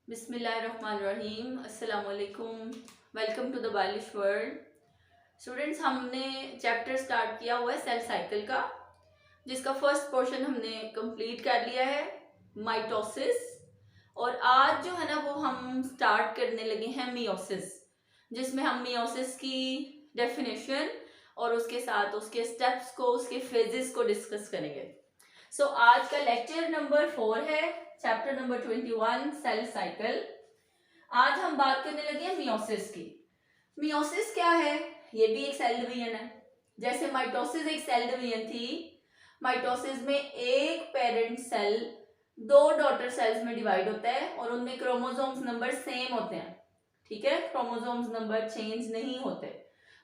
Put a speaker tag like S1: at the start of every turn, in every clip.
S1: बिस्मिल्लाहिर्रहमानिर्रहीम। अस्सलाम वालेकुम। Welcome to the bullish world. Students, हमने चैप्टर स्टार्ट किया हुआ है सेल साइकिल का, जिसका फर्स्ट पोर्शन हमने कंप्लीट कर लिया है, माइटोसिस। और आज जो है ना वो हम स्टार्ट करने लगे हैं मियोसिस, जिसमें हम मियोसिस की डेफिनेशन और उसके साथ उसके स्टेप्स को, उसके फेजेस को डिस्कस करेंगे। सो आज का लेक्चर नंबर 4 है, चैप्टर नंबर 21 सेल साइकिल। आज हम बात करने लगे हैं मियोसिस की। मियोसिस क्या है? ये भी एक सेल डिवीजन है, जैसे माइटोसिस एक सेल डिवीजन थी। माइटोसिस में एक पेरेंट सेल दो डॉटर सेल्स में डिवाइड होता है और उनमें क्रोमोसोम्स नंबर सेम होते हैं, ठीक है, क्रोमोसोम्स नंबर चेंज नहीं होते।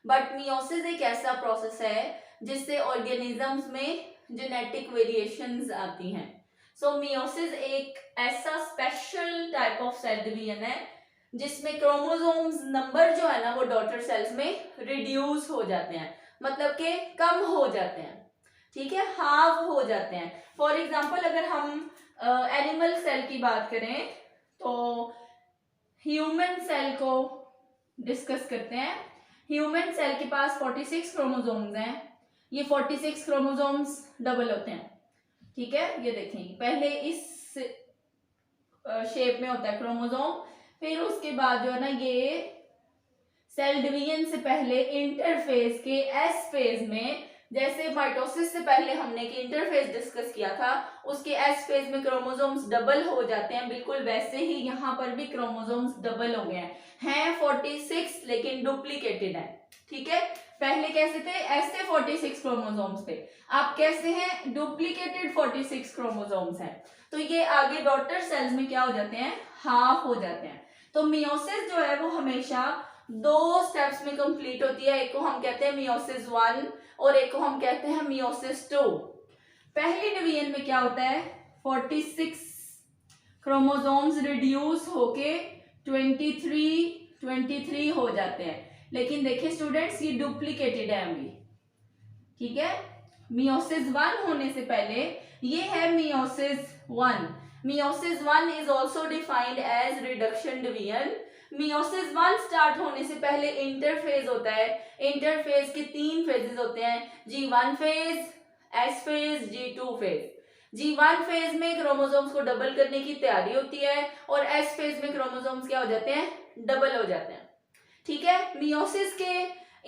S1: बट मियोसिस एक ऐसा प्रोसेस है जिससे ऑर्गेनिजम्स में जेनेटिक वेरिएशंस आती हैं। सो मियोसिस एक ऐसा special type of cell division है जिसमें क्रोमोसोम्स नंबर जो है ना वो डॉटर सेल्स में रिड्यूस हो जाते हैं, मतलब कि कम हो जाते हैं, ठीक है, हाफ हो जाते हैं। फॉर एग्जाम्पल अगर हम एनिमल सेल की बात करें तो ह्यूमन सेल को डिस्कस करते हैं। ह्यूमन सेल के पास 46 क्रोमोसोम्स हैं। ये 46 क्रोमोसोम्स डबल होते हैं, ठीक है। ये देखें, पहले इस शेप में होता है क्रोमोसोम, फिर उसके बाद जो है ना ये सेल डिवीजन से पहले इंटरफेज के एस फेज में, जैसे माइटोसिस से पहले हमने कि इंटरफेज डिस्कस किया था, उसके एस फेज में क्रोमोसोम्स डबल हो जाते हैं, बिल्कुल वैसे ही यहाँ पर भी क्रोमोसोम्स डबल हो गए हैं 46 लेकिन डुप्लीकेटेड है, ठीक है। पहले कैसे थे? ऐसे 46 क्रोमोसोम्स थे, अब कैसे हैं? डुप्लीकेटेड 46 क्रोमोसोम्स हैं। तो ये आगे डॉटर सेल्स में क्या हो जाते हैं? हाफ हो जाते हैं। तो मियोसिस जो है वो हमेशा दो स्टेप्स में कंप्लीट होती है। एक को हम कहते हैं मियोसिस 1 और एक को हम कहते हैं मियोसिस 2। पहली डिवीजन में क्या होता है? 46 क्रोमोसोम्स रिड्यूस होके 23 हो जाते हैं। लेकिन देखिए स्टूडेंट्स, ये डुप्लीकेटेड है अभी, ठीक है। मियोसिस 1 होने से पहले ये है meiosis 1। Meiosis 1 is also defined as reduction division. Meiosis 1 start होने से पहले इंटरफेज होता है। इंटरफेज के 3 फेजेस होते हैं, G1 phase, S phase, G2 phase. G1 phase में क्रोमोसोम्स को डबल करने की तैयारी होती है और S फेज में क्रोमोसोम्स क्या हो जाते हैं? डबल हो जाते हैं, ठीक है। मियोसिस के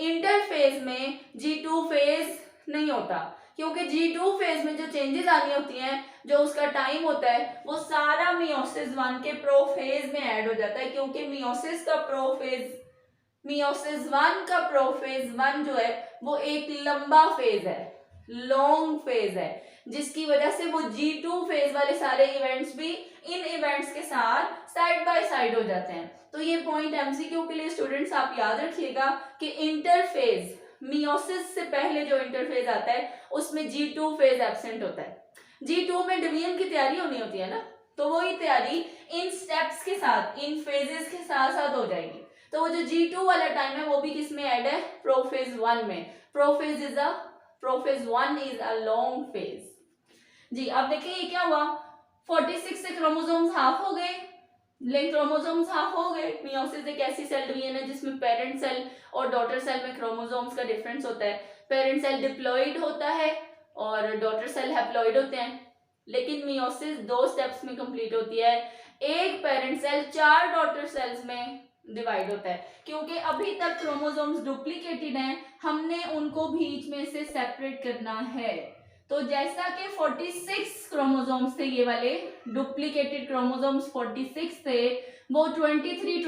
S1: इंटरफेज में G2 फेज नहीं होता, क्योंकि G2 फेज में जो चेंजेस आनी होती हैं, जो उसका टाइम होता है, वो सारा मियोसिस 1 के प्रोफेज में ऐड हो जाता है, क्योंकि मियोसिस 1 का प्रोफेज 1 जो है वो एक लंबा फेज है, लॉन्ग फेज है, जिसकी वजह से वो G2 फेज वाले सारे इवेंट्स भी इन इवेंट्स के साथ साइड बाय साइड हो जाते हैं। तो ये पॉइंट एमसीक्यू के लिए स्टूडेंट्स आप याद रखिएगा कि इंटरफेज, मियोसिस से पहले जो इंटरफेज आता है उसमें G2 फेज एब्सेंट होता है। G2 में डिवीजन की तैयारी होनी होती है ना, तो वही तैयारी इन स्टेप्स के साथ, इन फेजेस के साथ साथ हो जाएगी। तो वो जो G2 वाला टाइम है वो भी किस में ऐड है? प्रोफेज 1 में। Prophase 1 is a long phase. जी, अब देखिए ये क्या हुआ, 46 से क्रोमोसोम्स हाफ हो गए। क्रोमोसोम्स हाफ हो गए। मियोसिस एक ऐसी सेल डिवीजन है जिसमें पेरेंट सेल और डॉटर सेल में क्रोमोसोम्स का डिफरेंस होता है। पेरेंट सेल डिप्लॉइड होता है और डॉटर सेल हैप्लॉइड होते हैं। लेकिन मियोसिस 2 स्टेप्स में कंप्लीट होती है। एक पेरेंट सेल 4 डॉटर सेल्स में डिवाइड होता है, क्योंकि अभी तक क्रोमोसोम्स डुप्लीकेटेड हैं, हमने उनको बीच में से सेपरेट करना है। तो जैसा कि 46 क्रोमोसोम्स थे, ये वाले डुप्लीकेटेड क्रोमोसोम्स 46 थे, वो 23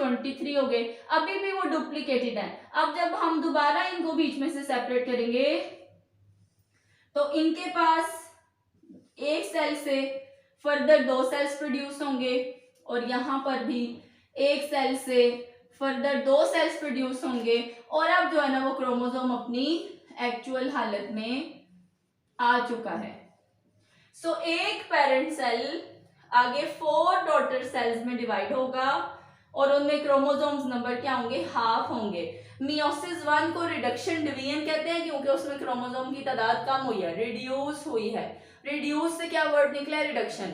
S1: हो गए, अभी भी वो डुप्लीकेटेड है। अब जब हम दोबारा इनको बीच में से सेपरेट करेंगे तो इनके पास एक सेल से फर्दर 2 सेल्स प्रोड्यूस होंगे और यहां पर भी एक सेल से फर्दर 2 सेल्स प्रोड्यूस होंगे, और अब जो है ना वो क्रोमोसोम अपनी एक्चुअल हालत में आ चुका है। सो एक पेरेंट सेल आगे 4 डॉटर सेल्स में डिवाइड होगा और उनमें क्रोमोसोम्स नंबर क्या होंगे? हाफ होंगे। मियोसिस 1 को रिडक्शन डिवीजन कहते हैं क्योंकि उसमें क्रोमोसोम की तादाद कम हुई है, रिड्यूस हुई है। रिड्यूस से क्या वर्ड निकला है? रिडक्शन।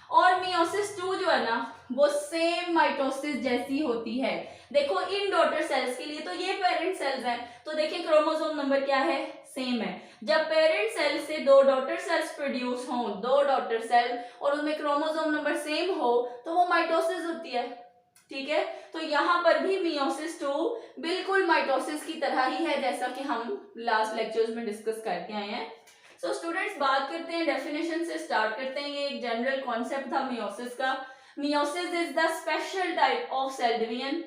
S1: और मियोसिस 2 जो है ना वो सेम माइटोसिस जैसी होती है। देखो इन डॉटर सेल्स के लिए तो ये पेरेंट सेल्स हैं, तो देखिए क्रोमोसोम नंबर क्या है, सेम है। जब पेरेंट सेल से दो डॉटर सेल्स प्रोड्यूस हों, दो डॉटर सेल, और उनमें क्रोमोसोम नंबर सेम हो, तो वो माइटोसिस होती है। ठीक है, तो यहाँ पर भी मियोसिस 2 बिल्कुल माइटोसिस की तरह ही है, जैसा कि हम लास्ट लेक्चर्स में डिस्कस करके आए हैं। सो स्टूडेंट्स, बात करते हैं डेफिनेशन से, स्टार्ट करते हैं। ये एक जनरल कॉन्सेप्ट था मियोसिस का। Meiosis is the special type of cell division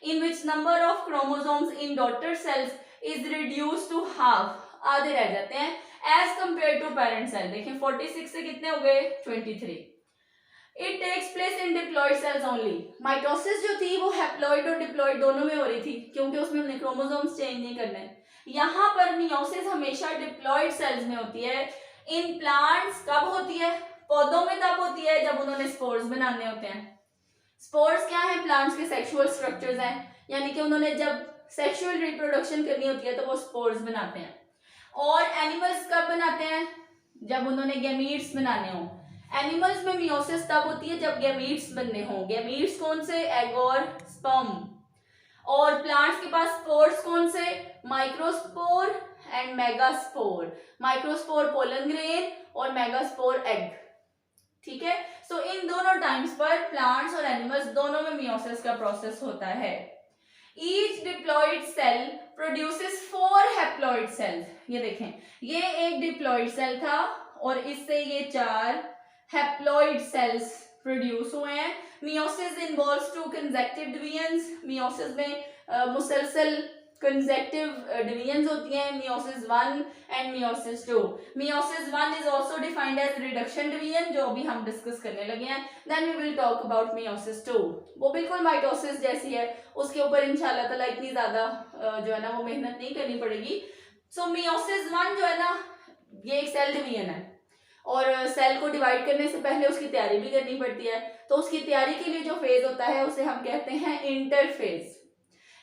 S1: in which number of chromosomes in daughter cells is reduced to half, आधे रह जाते हैं, as compared to parent cell। देखिए 46 से कितने हो गए, 23। It takes place in diploid cells only। Mitosis जो थी वो हैप्लॉइड और डिप्लॉइड दोनों में हो रही थी, क्योंकि उसमें हमने क्रोमोसोम्स चेंज नहीं करने। यहाँ पर मियोसिस हमेशा डिप्लॉइड सेल्स में होती है। इन प्लांट्स कब होती है, पौधों में तब होती है जब उन्होंने स्पोर्स बनाने होते हैं। स्पोर्स क्या है, प्लांट्स के सेक्सुअल स्ट्रक्चर्स हैं, यानी कि उन्होंने जब सेक्सुअल रिप्रोडक्शन करनी होती है तो वो स्पोर्स बनाते हैं। और एनिमल्स कब बनाते हैं, जब उन्होंने गैमीट्स बनाने हो। एनिमल्स में मियोसिस तब होती है जब गैमीट्स बनने हो। गैमीट्स कौन से, एग और स्पर्म। और प्लांट्स के पास स्पोर्स कौन से, microspore and megaspore. Microspore pollen grain और मेगास्पोर एग। ठीक है, सो इन दोनों टाइम्स पर प्लांट्स और एनिमल्स दोनों में मियोसिस का प्रोसेस होता है। Each diploid cell produces 4 haploid cells. ये देखें, ये एक डिप्लॉइड सेल था और इससे ये 4 हैप्लॉइड सेल्स प्रोड्यूस हुए हैं। Meiosis involves 2 consecutive divisions. Meiosis में मुसलसल कंसेक्टिव डिवीजन्स होती हैं, meiosis 1 and meiosis 2। Meiosis 1 is also defined as reduction division, जो अभी हम डिस्कस करने लगे हैं। Then we will talk about meiosis 2। वो बिल्कुल माइटोसिस जैसी है, उसके ऊपर इंशाल्लाह ताला इतनी ज्यादा जो है ना वो मेहनत नहीं करनी पड़ेगी। सो मियोसिस 1 जो है ना, ये एक सेल डिवीजन है, और सेल को डिवाइड करने से पहले उसकी तैयारी भी करनी पड़ती है। तो उसकी तैयारी के लिए जो फेज होता है उसे हम कहते हैं इंटरफेज।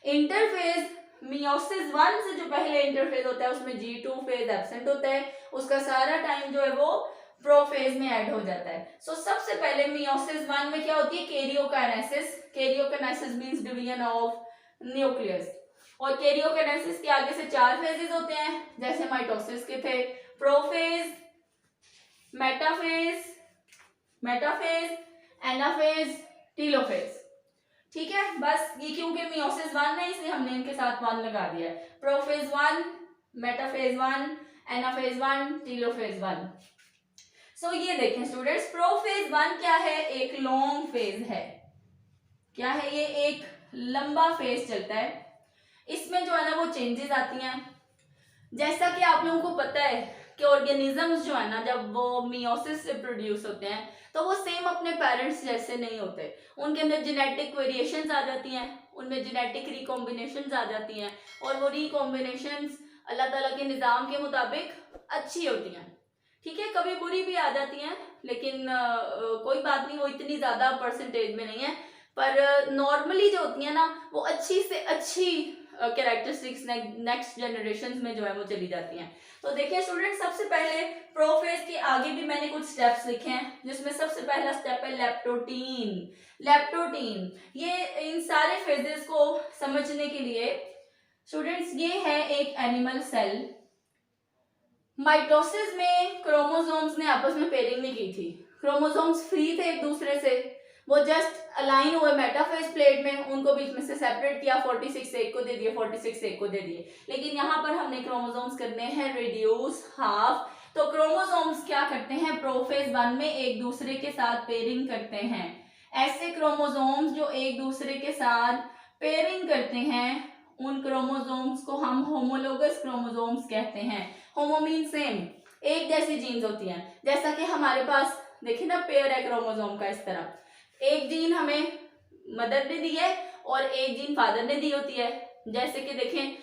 S1: इंटरफेज मियोसिस 1 से जो पहले इंटरफेज होता है उसमें G2 फेज एब्सेंट होता है, उसका सारा टाइम जो है वो प्रोफेज में ऐड हो जाता है। सो सबसे पहले मियोसिस 1 में क्या होती है, karyokinesis. Karyokinesis means division of nucleus. और कैरियोकाइनेसिस के आगे से 4 फेजेस होते हैं, जैसे माइटोसिस के थे, प्रोफेज, मेटाफेज, एनाफेज, टीलोफेज। ठीक है, बस ये क्योंकि मियोसिस 1 है इसलिए हमने इनके साथ 1 लगा दिया है। Prophase 1, metaphase 1, anaphase 1, telophase 1। सो ये देखें स्टूडेंट्स, प्रोफेज 1 क्या है, एक लॉन्ग फेज है। क्या है ये, एक लंबा फेज चलता है। इसमें जो है ना वो चेंजेस आती हैं। जैसा कि आप लोगों को पता है कि ऑर्गेनिजम्स जो है ना, जब वो मियोसिस से प्रोड्यूस होते हैं तो वो सेम अपने पेरेंट्स जैसे नहीं होते। उनके अंदर जेनेटिक वेरिएशंस आ जाती हैं, उनमें जेनेटिक रिकॉम्बिनेशंस आ जाती हैं, और वो रिकॉम्बिनेशंस अल्लाह ताला के निज़ाम के मुताबिक अच्छी होती हैं। ठीक है, कभी बुरी भी आ जाती हैं, लेकिन कोई बात नहीं, वो इतनी ज़्यादा परसेंटेज में नहीं है। पर नॉर्मली जो होती हैं ना, वो अच्छी से अच्छी कैरेक्टरिस्टिक्स नेक्स्ट जनरेशन में जो है वो चली जाती हैं। तो देखिए स्टूडेंट, सबसे पहले प्रोफेज के आगे भी मैंने कुछ स्टेप्स लिखे हैं, जिसमें सबसे पहला स्टेप है लेप्टोटीन। लेप्टोटीन, ये इन सारे फेजेस को समझने के लिए स्टूडेंट्स, ये है एक एनिमल सेल। माइटोसिस में क्रोमोसोम्स ने आपस में पेयरिंग नहीं की थी, क्रोमोसोम्स फ्री थे एक दूसरे से, वो जस्ट अलाइन हुए मेटाफेज प्लेट में, उनको बीच में से सेपरेट किया, 46 से एक को दे दिए, 46 से एक को दे दिए। लेकिन यहाँ पर हमने क्रोमोसोम्स करने हैं रिड्यूस, हाफ। तो क्रोमोसोम्स क्या करते हैं, प्रोफेज 1 में एक दूसरे के साथ पेयरिंग करते हैं। ऐसे क्रोमोसोम्स जो एक दूसरे के साथ पेयरिंग करते हैं, उन क्रोमोसोम्स को हम होमोलोगस क्रोमोसोम्स कहते हैं। होमो मीन सेम, एक जैसी जीन्स होती हैं। जैसा कि हमारे पास देखिए ना पेयर है क्रोमोसोम का, इस तरह एक जीन हमें मदर ने दी है और एक जीन फादर ने दी होती है। जैसे कि देखें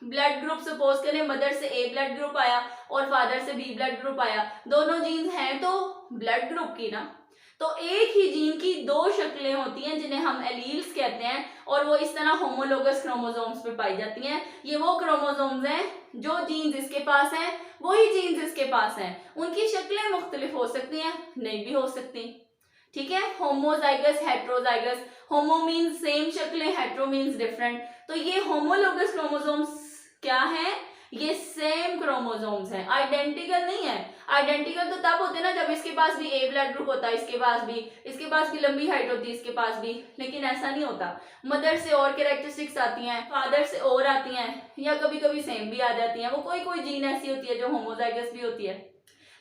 S1: ब्लड ग्रुप सपोज करें, मदर से ए ब्लड ग्रुप आया और फादर से बी ब्लड ग्रुप आया, दोनों जीन्स हैं तो ब्लड ग्रुप की ना। तो एक ही जीन की 2 शक्लें होती हैं जिन्हें हम एलील्स कहते हैं, और वो इस तरह होमोलोगस क्रोमोसोम्स पे पाई जाती हैं। ये वो क्रोमोसोम्स हैं जो जीन्स इसके पास हैं वही जीन्स इसके पास हैं। उनकी शक्लें मुख्तलिफ हो सकती हैं, नहीं भी हो सकती। ठीक है, homozygous, heterozygous. Homo means same शक्लें, हेट्रो मीन्स डिफरेंट। तो ये होमोलोगस क्रोमोसोम्स क्या है, ये सेम क्रोमोसोम्स हैं, आइडेंटिकल नहीं है। आइडेंटिकल तो तब होते हैं ना जब इसके पास भी ए ब्लड ग्रुप होता है, इसके पास भी लंबी हाइट होती है, इसके पास भी, लेकिन ऐसा नहीं होता। मदर से और कैरेक्टरिस्टिक्स आती हैं, फादर से और आती हैं, या कभी कभी सेम भी आ जाती हैं। वो कोई कोई जीन ऐसी होती है जो होमोजाइगस भी होती है।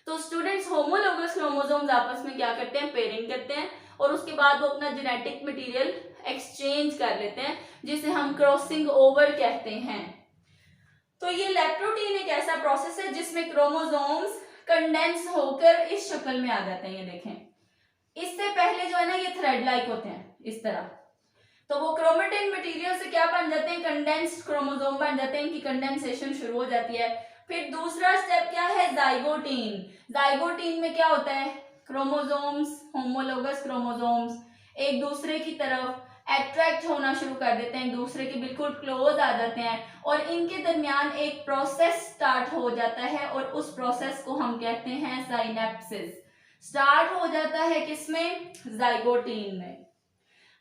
S1: तो स्टूडेंट्स, होमोलोगस क्रोमोसोम्स आपस में क्या करते हैं, पेयरिंग करते हैं, और उसके बाद वो अपना जेनेटिक मटेरियल एक्सचेंज कर लेते हैं, जिसे हम क्रॉसिंग ओवर कहते हैं। तो ये लैप्टोटीन एक ऐसा प्रोसेस है जिसमें क्रोमोसोम्स कंडेंस होकर इस शक्ल में आ जाते हैं, ये देखें। इससे पहले जो है ना ये थ्रेड लाइक होते हैं इस तरह। तो वो क्रोमेटिन मटेरियल से क्या बन जाते हैं, कंडेंस्ड क्रोमोसोम बन जाते हैं, इनकी कंडेंसेशन शुरू हो जाती है। फिर दूसरा स्टेप क्या है, जाइगोटीन। जाइगोटीन में क्या होता है, क्रोमोसोम्स, होमोलोगस क्रोमोसोम्स एक दूसरे की तरफ अट्रैक्ट होना शुरू कर देते हैं, एक दूसरे के बिल्कुल क्लोज आ जाते हैं, और इनके दरमियान एक प्रोसेस स्टार्ट हो जाता है, और उस प्रोसेस को हम कहते हैं साइनेप्सिस। स्टार्ट हो जाता है किसमें, जाइगोटीन में।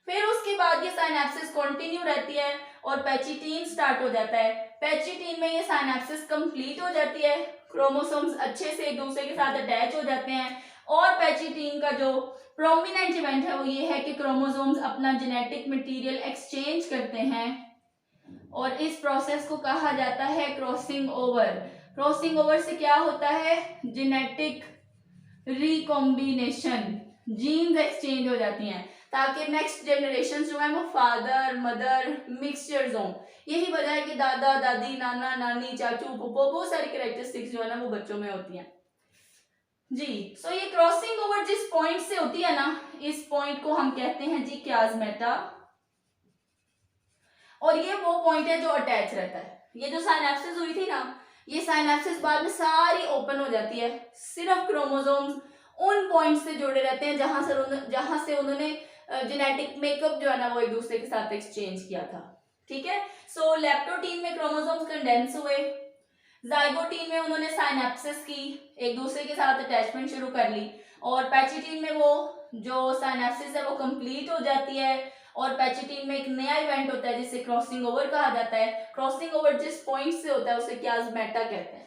S1: फिर उसके बाद ये साइनेप्सिस कंटिन्यू रहती है और पैचिटीन स्टार्ट हो जाता है। पैचिटीन में ये साइनेप्सिस कंप्लीट हो जाती है, क्रोमोसोम्स अच्छे से एक दूसरे के साथ अटैच हो जाते हैं, और पैचिटीन का जो प्रोमिनेंट इवेंट है वो ये है कि क्रोमोसोम्स अपना जेनेटिक मटेरियल एक्सचेंज करते हैं, और इस प्रोसेस को कहा जाता है क्रॉसिंग ओवर। क्रॉसिंग ओवर से क्या होता है, जेनेटिक रिकॉम्बिनेशन, जीन्स एक्सचेंज हो जाती हैं, ताकि नेक्स्ट जनरेशन जो है वो फादर मदर मिक्सचर्स हों। यही वजह है कि दादा दादी, नाना नानी, चाचू फूफो, बहुत सारी कैरेक्टरिस्टिक्स जो है ना वो बच्चों में होती हैं जी। सो ये क्रॉसिंग ओवर जिस पॉइंट से होती है ना, इस पॉइंट को हम कहते हैं जी क्याजमेटा, और ये वो पॉइंट है जो अटैच रहता है। ये जो साइनेप्सिस हुई थी ना, ये साइनेप्सिस बाद में सारी ओपन हो जाती है, सिर्फ क्रोमोसोम्स उन पॉइंट से जुड़े रहते हैं जहां से उन्होंने जेनेटिक मेकअप जो है ना वो एक दूसरे के साथ एक्सचेंज किया था। ठीक है, सो लैप्टोटीन में क्रोमोसोम्स कंडेंस हुए, जाइगोटीन में उन्होंने साइनेप्सिस की, एक दूसरे के साथ अटैचमेंट शुरू कर ली, और पैचिटीन में वो जो साइनेप्सिस है वो कंप्लीट हो जाती है, और पैचिटीन में एक नया इवेंट होता है जिसे क्रॉसिंग ओवर कहा जाता है। क्रॉसिंग ओवर जिस पॉइंट से होता है उसे क्याजमेटा कहते हैं।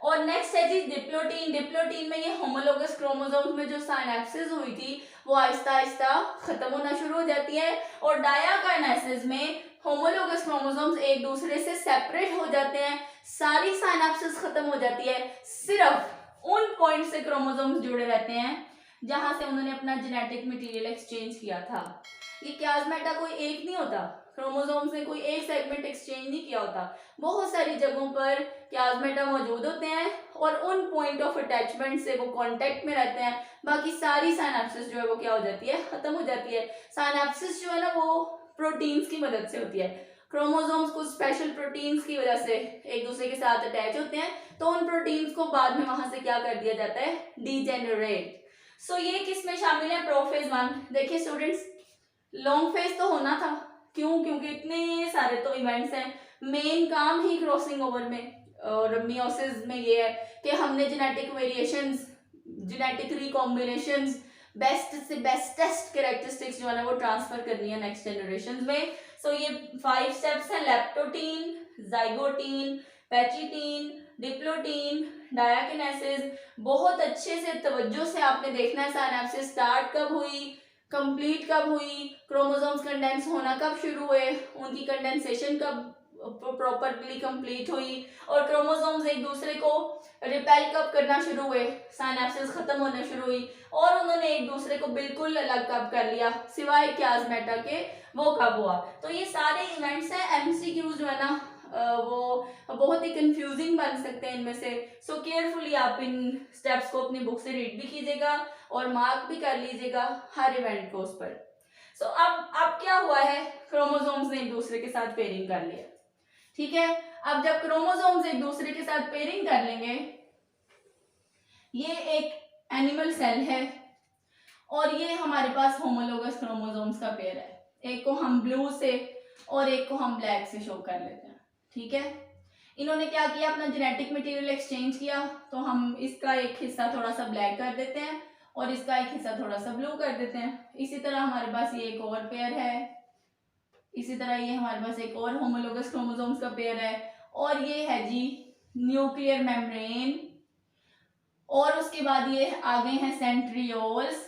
S1: और नेक्स्ट है जी डिप्लोटीन। डिप्लोटीन में ये होमोलोगस क्रोमोसोम्स में जो साइनेप्सिस हुई थी वो आहिस्ता आहिस्ता खत्म होना शुरू हो जाती है, और डायाकाइनेसिस में होमोलोगस क्रोमोसोम्स एक दूसरे से सेपरेट हो जाते हैं, सारी साइनेप्सिस खत्म हो जाती है, सिर्फ उन पॉइंट से क्रोमोसोम्स जुड़े रहते हैं जहां से उन्होंने अपना जेनेटिक मटेरियल एक्सचेंज किया था। ये क्याजमेटा कोई एक नहीं होता, क्रोमोसोम्स ने कोई एक सेगमेंट एक्सचेंज नहीं किया होता, बहुत सारी जगहों पर क्याजमेटा मौजूद होते हैं, और उन पॉइंट ऑफ अटैचमेंट से वो कांटेक्ट में रहते हैं। बाकी सारी साइनेप्सिस जो है वो क्या हो जाती है, खत्म हो जाती है। साइनेप्सिस जो है ना वो प्रोटीन्स की मदद से होती है, क्रोमोसोम्स कुछ स्पेशल प्रोटीन्स की वजह से एक दूसरे के साथ अटैच होते हैं, तो उन प्रोटीन्स को बाद में वहां से क्या कर दिया जाता है, डीजेनरेट। सो ये किस में शामिल है, प्रोफेज 1। देखिए स्टूडेंट्स, लॉन्ग फेज तो होना था, क्यों, क्योंकि इतने सारे तो इवेंट्स हैं, मेन काम ही क्रॉसिंग ओवर में और मियोसिस में ये है कि हमने जेनेटिक वेरिएशंस, जेनेटिक रिकॉम्बिनेशंस, बेस्ट से बेस्टेस्ट कैरेक्टरिस्टिक्स जो है ना वो ट्रांसफर करनी है नेक्स्ट जनरेशन में। सो ये 5 स्टेप्स हैं, लैप्टोटीन, जाइगोटीन, पैचिटीन, डिप्लोटीन, डायाकिनेसिस। बहुत अच्छे से तवज्जो से आपने देखना है साइनेप्सिस स्टार्ट कब हुई, कंप्लीट कब हुई, क्रोमोसोम्स कंडेंस होना कब शुरू हुए, उनकी कंडेंसेशन कब प्रॉपरली कंप्लीट हुई, और क्रोमोसोम्स एक दूसरे को रिपेल कब करना शुरू हुए, साइनेप्सिस खत्म होना शुरू हुई, और उन्होंने एक दूसरे को बिल्कुल अलग कब कर लिया सिवाय क्याजमेटा के, वो कब हुआ। तो ये सारे इवेंट्स हैं, एमसीक्यूज जो है ना वो बहुत ही कंफ्यूजिंग बन सकते हैं इनमें से। सो केयरफुली आप इन स्टेप्स को अपनी बुक से रीड भी कीजिएगा और मार्क भी कर लीजिएगा हर इवेंट को उस पर। सो अब क्या हुआ है, क्रोमोसोम्स ने एक दूसरे के साथ पेयरिंग कर लिया। ठीक है, अब जब क्रोमोसोम्स एक दूसरे के साथ पेयरिंग कर लेंगे, ये एक एनिमल सेल है और ये हमारे पास होमोलोगस क्रोमोसोम्स का पेयर है, एक को हम ब्लू से और एक को हम ब्लैक से शो कर लेते हैं। ठीक है, इन्होंने क्या किया, अपना जेनेटिक मटेरियल एक्सचेंज किया, तो हम इसका एक हिस्सा थोड़ा सा ब्लैक कर देते हैं और इसका एक हिस्सा थोड़ा सा ब्लू कर देते हैं। इसी तरह हमारे पास ये एक और पेयर है, इसी तरह ये हमारे पास एक और होमोलोगस क्रोमोसोम्स का पेयर है, और ये है जी न्यूक्लियर मेम्ब्रेन, और उसके बाद ये आ गए हैं सेंट्रियोल्स,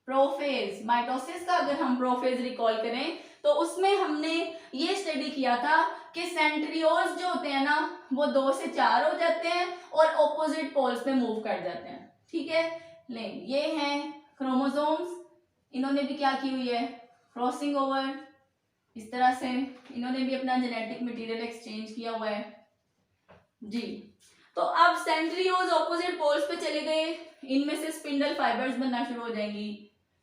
S1: प्रोफेज। माइटोसिस का अगर हम प्रोफेज रिकॉल करें तो उसमें हमने ये स्टडी किया था कि सेंट्रियोल्स जो होते हैं ना वो 2 से 4 हो जाते हैं और ऑपोजिट पोल्स पे मूव कर जाते हैं, ठीक है। ले ये हैं क्रोमोसोम्स, इन्होंने भी क्या की हुई है, क्रॉसिंग ओवर, इस तरह से इन्होंने भी अपना जेनेटिक मटेरियल एक्सचेंज किया हुआ है जी। तो अब सेंट्रियोल्स ऑपोजिट पोल्स पे चले गए, इनमें से स्पिंडल फाइबर्स बनना शुरू हो जाएंगी।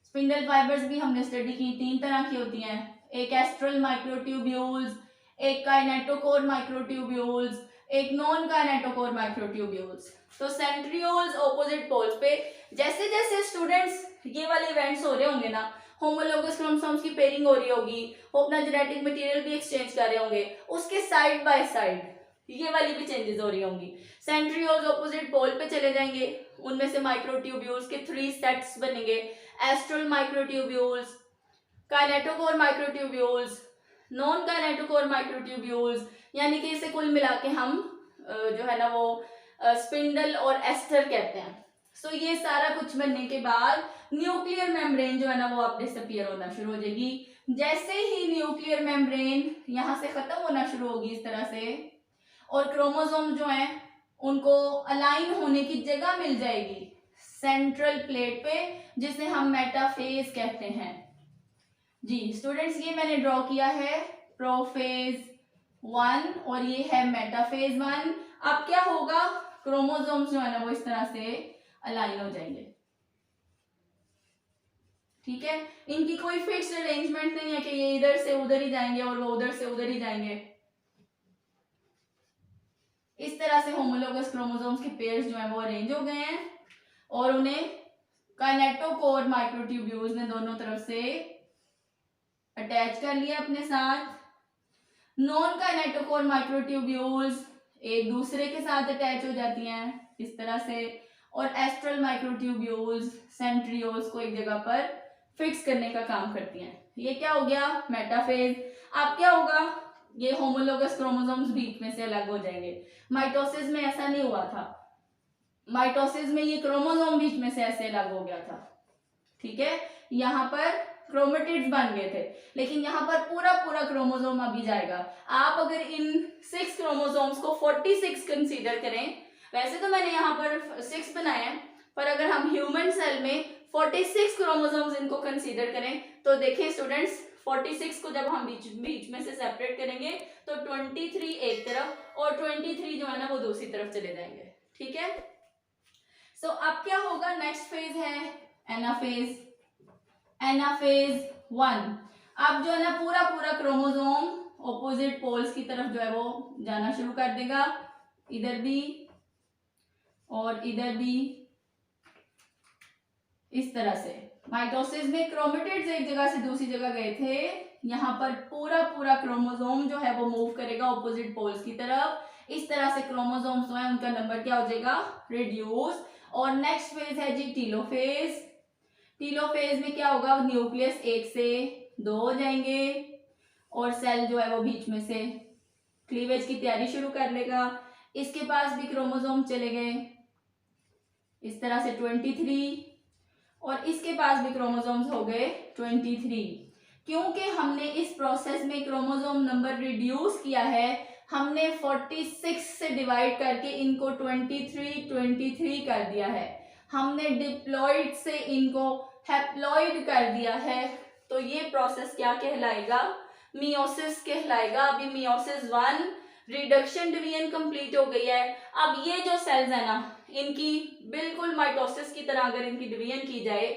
S1: स्पिंडल फाइबर्स भी हमने स्टडी की, 3 तरह की होती हैं, एक एस्ट्रल माइक्रोट्यूब्यूल्स, एक काइनेटोकोर माइक्रोट्यूब्यूल्स, एक नॉन काइनेटोकोर माइक्रोट्यूब्यूल्स। तो सेंट्रियोल्स ऑपोजिट पोल्स पे जैसे जैसे स्टूडेंट्स ये वाले इवेंट्स हो रहे होंगे ना, होमोलोगस क्रोमोसोम्स की पेयरिंग हो रही होगी, वो अपना जेनेटिक मटेरियल भी एक्सचेंज कर रहे होंगे, उसके साइड बाय साइड ये वाली भी चेंजेस हो रही होंगी। सेंट्रियोल्स ऑपोजिट पोल पे चले जाएंगे, उनमें से माइक्रोट्यूब्यूल्स के 3 सेट्स बनेंगे, astral microtubules, kinetochore microtubules, non kinetochore microtubules, यानी कि इसे कुल मिला के हम जो है ना वो स्पिंडल और एस्टर कहते हैं। सो ये सारा कुछ बनने के बाद न्यूक्लियर मेम्ब्रेन जो है ना वो अब डिसअपीयर होना शुरू हो जाएगी। जैसे ही न्यूक्लियर मेम्ब्रेन यहाँ से खत्म होना शुरू होगी इस तरह से, और क्रोमोसोम जो हैं उनको अलाइन होने की जगह मिल जाएगी सेंट्रल प्लेट पे, जिसे हम मेटाफेज कहते हैं जी। स्टूडेंट्स ये मैंने ड्रॉ किया है प्रोफेज 1 और ये है मेटाफेज 1। अब क्या होगा, क्रोमोसोम्स जो है ना वो इस तरह से अलाइन हो जाएंगे, ठीक है। इनकी कोई फिक्स्ड अरेंजमेंट नहीं है कि ये इधर से उधर ही जाएंगे और वो उधर से उधर ही जाएंगे। इस तरह से होमोलोगस क्रोमोसोम्स के पेयर्स जो है वो अरेंज हो गए हैं और उन्हें काइनेटोकोर माइक्रोट्यूब्यूल्स ने दोनों तरफ से अटैच कर लिया अपने साथ। नॉन काइनेटोकोर माइक्रोट्यूब्यूल्स एक दूसरे के साथ अटैच हो जाती हैं इस तरह से, और एस्ट्रल माइक्रोट्यूब्यूल्स सेंट्रियोल्स को एक जगह पर फिक्स करने का काम करती हैं। ये क्या हो गया, मेटाफेज। अब क्या होगा, ये होमोलोगस क्रोमोसोम्स बीच में से अलग हो जाएंगे। माइटोसिस में ऐसा नहीं हुआ था, माइटोसिस में ये क्रोमोसोम बीच में से ऐसे अलग हो गया था, ठीक है। यहाँ पर क्रोमेटिड्स बन गए थे, लेकिन यहाँ पर पूरा पूरा क्रोमोसोम अभी जाएगा। आप अगर इन 6 क्रोमोसोम्स को 46 कंसीडर करें, वैसे तो मैंने यहाँ पर 6 बनाए हैं, पर अगर हम ह्यूमन सेल में 46 क्रोमोसोम्स इनको कंसीडर करें तो देखें स्टूडेंट्स, 46 को जब हम बीच में से सेपरेट करेंगे तो 23 एक तरफ और 23 जो है ना वो दूसरी तरफ चले जाएंगे, ठीक है। सो अब क्या होगा, नेक्स्ट फेज है एनाफेज। एनाफेज 1। अब जो है ना पूरा पूरा क्रोमोसोम ऑपोजिट पोल्स की तरफ जो है वो जाना शुरू कर देगा, इधर भी और इधर भी, इस तरह से। माइटोसिस में क्रोमेटिड्स एक जगह से दूसरी जगह गए थे, यहाँ पर पूरा पूरा क्रोमोसोम जो है वो मूव करेगा ऑपोजिट पोल्स की तरफ। इस तरह से क्रोमोसोम्स जो है उनका नंबर क्या हो जाएगा, रिड्यूस। और नेक्स्ट फेज है जी टीलोफेज। टीलोफेज में क्या होगा, न्यूक्लियस 1 से 2 हो जाएंगे और सेल जो है वो बीच में से क्लीवेज की तैयारी शुरू कर लेगा। इसके पास भी क्रोमोसोम चले गए इस तरह से 23, और इसके पास भी क्रोमोसोम्स हो गए 23। क्योंकि हमने इस प्रोसेस में क्रोमोसोम नंबर रिड्यूस किया है, हमने 46 से डिवाइड करके इनको 23 कर दिया है। हमने डिप्लॉइड से इनको हैप्लॉइड कर दिया है, तो ये प्रोसेस क्या कहलाएगा, मियोसिस कहलाएगा। अभी मियोसिस 1 रिडक्शन डिवीजन कंप्लीट हो गई है। अब ये जो सेल्स है ना, इनकी बिल्कुल माइटोसिस की तरह अगर इनकी डिवीजन की जाए,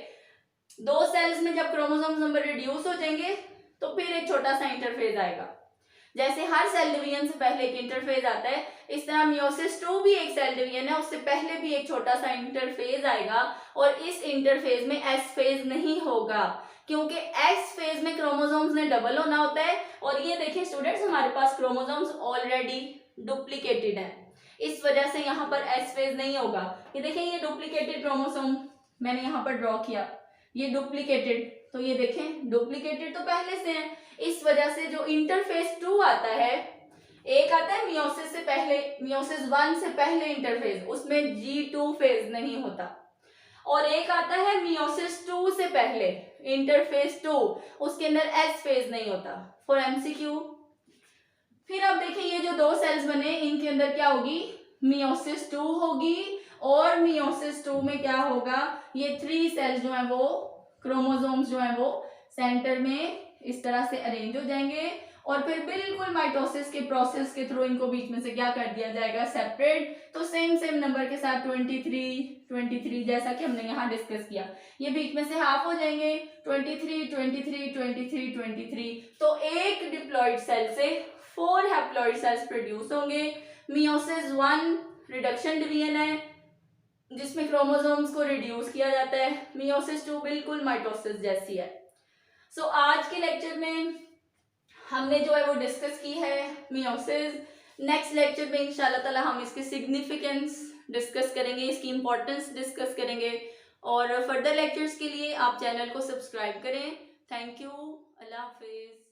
S1: 2 सेल्स में जब क्रोमोसोम नंबर रिड्यूस हो जाएंगे तो फिर एक छोटा सा इंटरफेज आएगा। जैसे हर सेल डिवीजन से पहले एक इंटरफेज आता है, इस तरह मियोसिस 2 भी एक सेल डिवीजन है, उससे पहले भी एक छोटा सा इंटरफेज आएगा। और इस इंटरफेज में एस फेज नहीं होगा, क्योंकि एस फेज में क्रोमोसोम्स ने डबल होना होता है। और ये देखिए स्टूडेंट्स, हमारे पास क्रोमोसोम्स ऑलरेडी डुप्लीकेटेड है, इस वजह से यहाँ पर एस फेज नहीं होगा। ये देखिए, ये डुप्लीकेटेड क्रोमोसोम मैंने यहाँ पर ड्रॉ किया, ये डुप्लीकेटेड, तो ये देखें डुप्लीकेटेड तो पहले से है, इस वजह से जो इंटरफेज 2 आता है, एक आता है मियोसिस से पहले, मियोसिस 1 से पहले इंटरफेज, उसमें G2 फेज नहीं होता, और एक आता है मियोसिस 2 से पहले इंटरफेज 2, उसके अंदर S फेज नहीं होता। फॉर MCQ फिर अब देखिए ये जो दो सेल्स बने इनके अंदर क्या होगी, मियोसिस 2 होगी, और मियोसिस 2 में क्या होगा, ये 3 सेल्स जो है वो क्रोमोसोम्स जो है वो सेंटर में इस तरह से अरेंज हो जाएंगे, और फिर बिल्कुल माइटोसिस के प्रोसेस के थ्रू इनको बीच में से क्या कर दिया जाएगा, सेपरेट। तो सेम नंबर के साथ 23 जैसा कि हमने यहाँ डिस्कस किया, ये बीच में से हाफ हो जाएंगे, 23 तो एक डिप्लॉइड सेल से 4 हैप्लॉइड सेल्स प्रोड्यूस होंगे। मियोसिस 1 रिडक्शन डिवीजन है जिसमें क्रोमोसोम्स को रिड्यूस किया जाता है, मियोसिस 2 बिल्कुल माइटोसिस जैसी है। सो आज के लेक्चर में हमने जो है वो डिस्कस की है मियोसिस। नेक्स्ट लेक्चर में इंशाल्लाह ताला हम इसके सिग्निफिकेंस डिस्कस करेंगे, इसकी इंपॉर्टेंस डिस्कस करेंगे, और फर्दर लेक्चर्स के लिए आप चैनल को सब्सक्राइब करें। Thank you, Allah Hafiz.